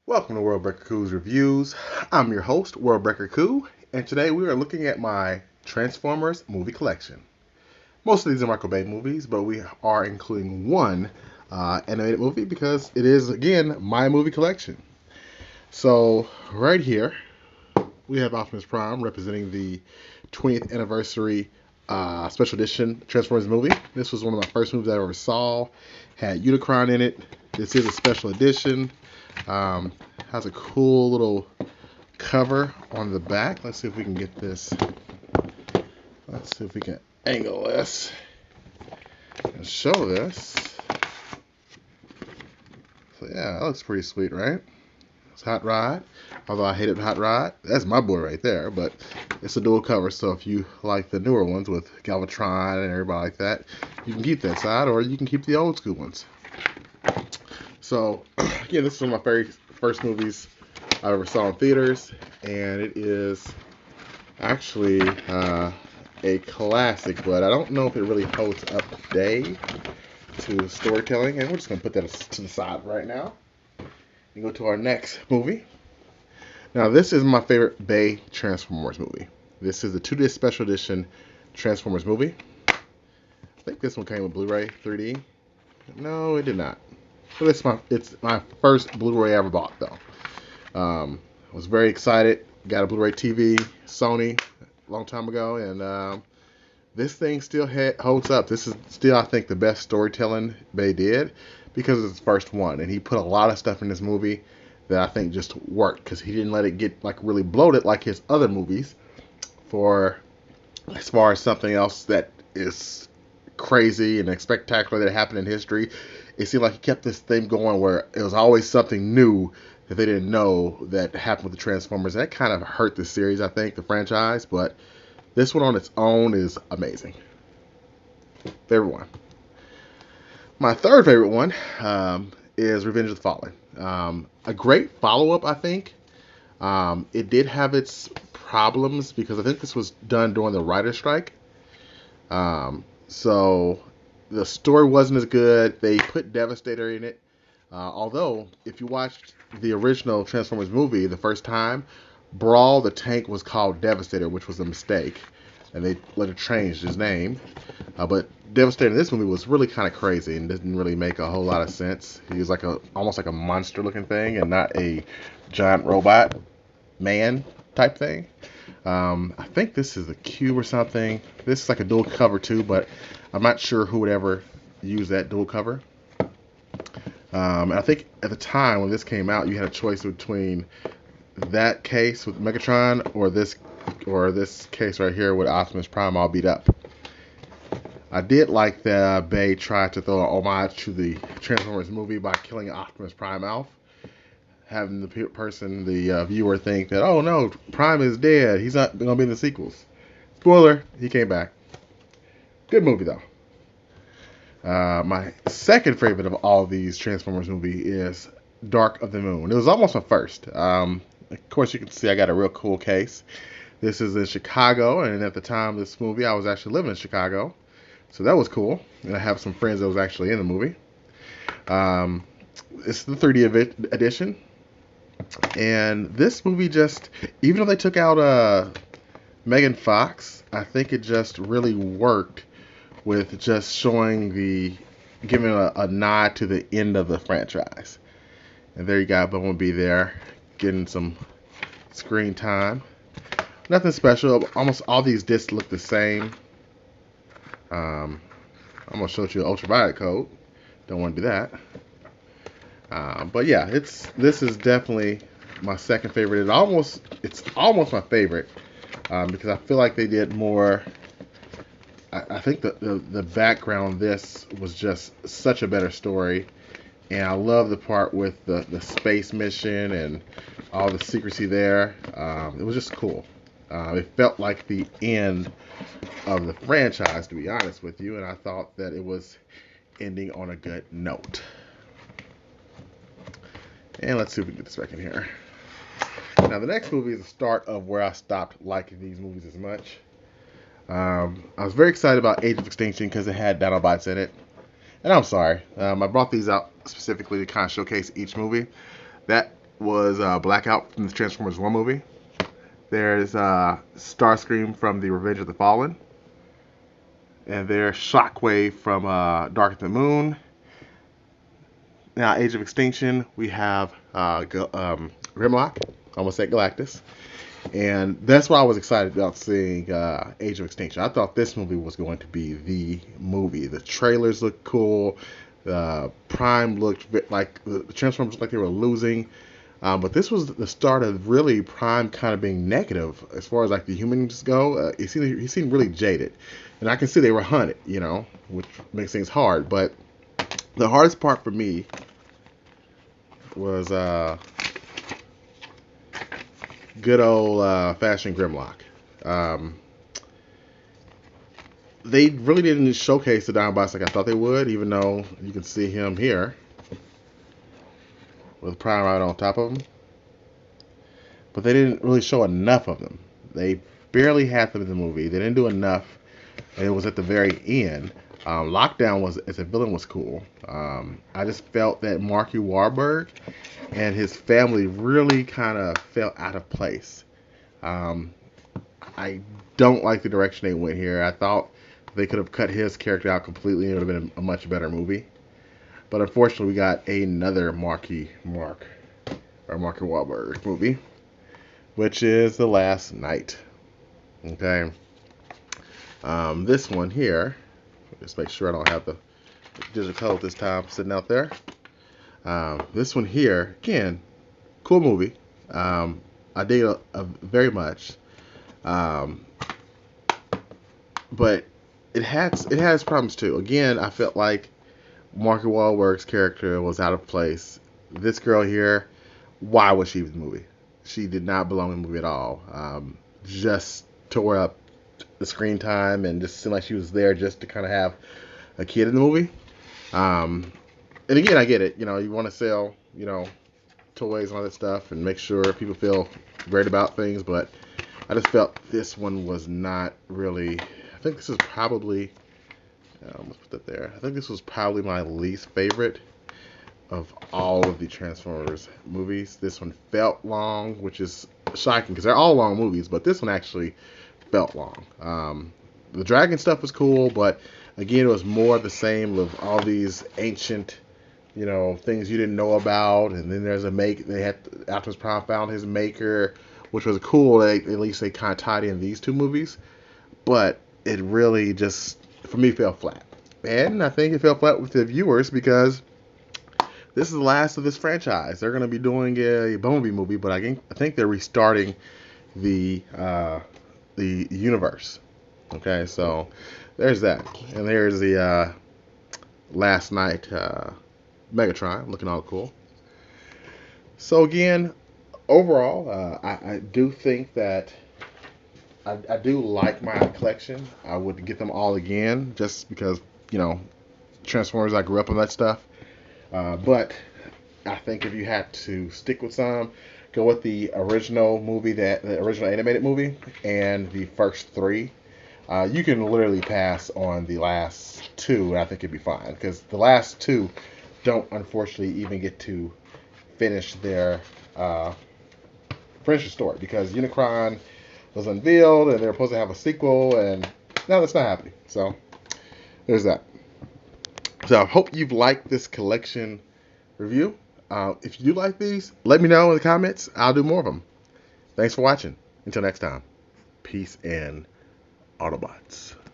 Welcome to World Breaker Coo's Reviews. I'm your host, World Breaker Coo, and today we are looking at my Transformers movie collection. Most of these are Michael Bay movies, but we are including one animated movie because it is, again, my movie collection. So, right here, we have Optimus Prime representing the 20th anniversary special edition Transformers movie. This was one of my first movies I ever saw. Had Unicron in it. This is a special edition. Has a cool little cover on the back. Let's see if we can get this. Let's see if we can angle this and show this. So yeah, that looks pretty sweet, right? It's Hot Rod. Although I hated Hot Rod. That's my boy right there, but it's a dual cover, so if you like the newer ones with Galvatron and everybody like that, you can keep that side, or you can keep the old school ones. So, again, this is one of my very first movies I ever saw in theaters, and it is actually a classic, but I don't know if it really holds up today to storytelling, and we're just going to put that to the side right now and go to our next movie. Now, this is my favorite Bay Transformers movie. This is the 2D special edition Transformers movie. I think this one came with Blu-ray 3D. No, it did not. But it's my first Blu-ray I ever bought, though. I was very excited. Got a Blu-ray TV, Sony, a long time ago, and this thing still holds up. This is still, I think, the best storytelling Bay did because it's his first one, and he put a lot of stuff in this movie that I think just worked because he didn't let it get like really bloated like his other movies. For as far as something else that is crazy and spectacular that happened in history, it seemed like he kept this thing going where it was always something new that they didn't know that happened with the Transformers. That kind of hurt the series, I think, the franchise, but this one on its own is amazing. Favorite one. My third favorite one is Revenge of the Fallen. A great follow-up, I think. It did have its problems because I think this was done during the writer's strike. So the story wasn't as good. They put Devastator in it. Although, if you watched the original Transformers movie the first time, Brawl the tank was called Devastator, which was a mistake. And they later changed his name. But Devastator in this movie was really kind of crazy and didn't really make a whole lot of sense. He was almost like a monster looking thing and not a giant robot man type thing. I think this is a cube or something. This is like a dual cover too, but I'm not sure who would ever use that dual cover. I think at the time when this came out, you had a choice between that case with Megatron or this case right here with Optimus Prime all beat up. I did like that Bay tried to throw an homage to the Transformers movie by killing Optimus Prime off, having the viewer think that, oh no, Prime is dead, he's not going to be in the sequels. Spoiler, he came back. Good movie though. My second favorite of all of these Transformers movies is Dark of the Moon. It was almost my first. Of course, you can see I got a real cool case. This is in Chicago, and at the time of this movie, I was actually living in Chicago. So that was cool. And I have some friends that was actually in the movie. It's the 3D edition. And this movie just, even though they took out Megan Fox, I think it just really worked with just giving a nod to the end of the franchise. And there you got Bumblebee there, getting some screen time. Nothing special. Almost all these discs look the same. I'm going to show you an ultraviolet code. Don't want to do that. But yeah, this is definitely my second favorite. It's almost my favorite because I feel like they did more. I think the background of this was just such a better story, and I love the part with the space mission and all the secrecy there. It was just cool. It felt like the end of the franchise, to be honest with you, and I thought that it was ending on a good note. And let's see if we can get this back in here. Now, the next movie is the start of where I stopped liking these movies as much. I was very excited about Age of Extinction because it had Dinobots in it. And I'm sorry, I brought these out specifically to kind of showcase each movie. That was Blackout from the Transformers 1 movie. There's Starscream from the Revenge of the Fallen. And there's Shockwave from Dark of the Moon. Now, Age of Extinction, we have Grimlock, almost said Galactus. And that's why I was excited about seeing Age of Extinction. I thought this movie was going to be the movie. The trailers looked cool. Prime looked like the Transformers looked like they were losing. But this was the start of really Prime kind of being negative as far as like the humans go. He seemed really jaded, and I can see they were hunted, which makes things hard. But the hardest part for me was good old Fashion Grimlock. They really didn't showcase the Dinobots like I thought they would, even though you can see him here with Prime right on top of him. But they didn't really show enough of them. They barely had them in the movie. They didn't do enough, and it was at the very end. Lockdown as a villain was cool. I just felt that Marky Wahlberg and his family really kind of fell out of place. I don't like the direction they went here. I thought they could have cut his character out completely and it would have been a much better movie. But unfortunately, we got another Marky Wahlberg movie, which is The Last Knight. Okay. This one here, just make sure I don't have the digital code this time sitting out there. This one here, again, cool movie. I dig it very much. But it has problems too. Again, I felt like Marky Wahlberg's character was out of place. This girl here, why was she in the movie? She did not belong in the movie at all. Just tore up the screen time and just seemed like she was there just to kind of have a kid in the movie. And again, I get it. You want to sell, toys and all that stuff and make sure people feel great about things. But I just felt this one was not really. I think this is probably. Let's put that there. I think this was probably my least favorite of all of the Transformers movies. This one felt long, which is shocking because they're all long movies, but this one actually felt long. The dragon stuff was cool, but again, it was more of the same of all these ancient, things you didn't know about. And then there's they had Optimus Prime found his maker, which was cool. At least they kind of tied in these two movies, but it really just for me fell flat. And I think it fell flat with the viewers because this is the last of this franchise. They're going to be doing a Bumblebee movie, but I think they're restarting the universe. Okay, so there's that, and there's the Last Knight Megatron looking all cool. So again, overall, I do think that I do like my collection. I would get them all again just because Transformers. I grew up on that stuff. But I think if you had to stick with some, go with the original movie, the original animated movie, and the first three. You can literally pass on the last two, and I think it'd be fine because the last two don't unfortunately even get to finish their story because Unicron was unveiled and they're supposed to have a sequel, and now that's not happening. So there's that. So I hope you've liked this collection review. If you like these, let me know in the comments. I'll do more of them. Thanks for watching. Until next time, peace and Autobots.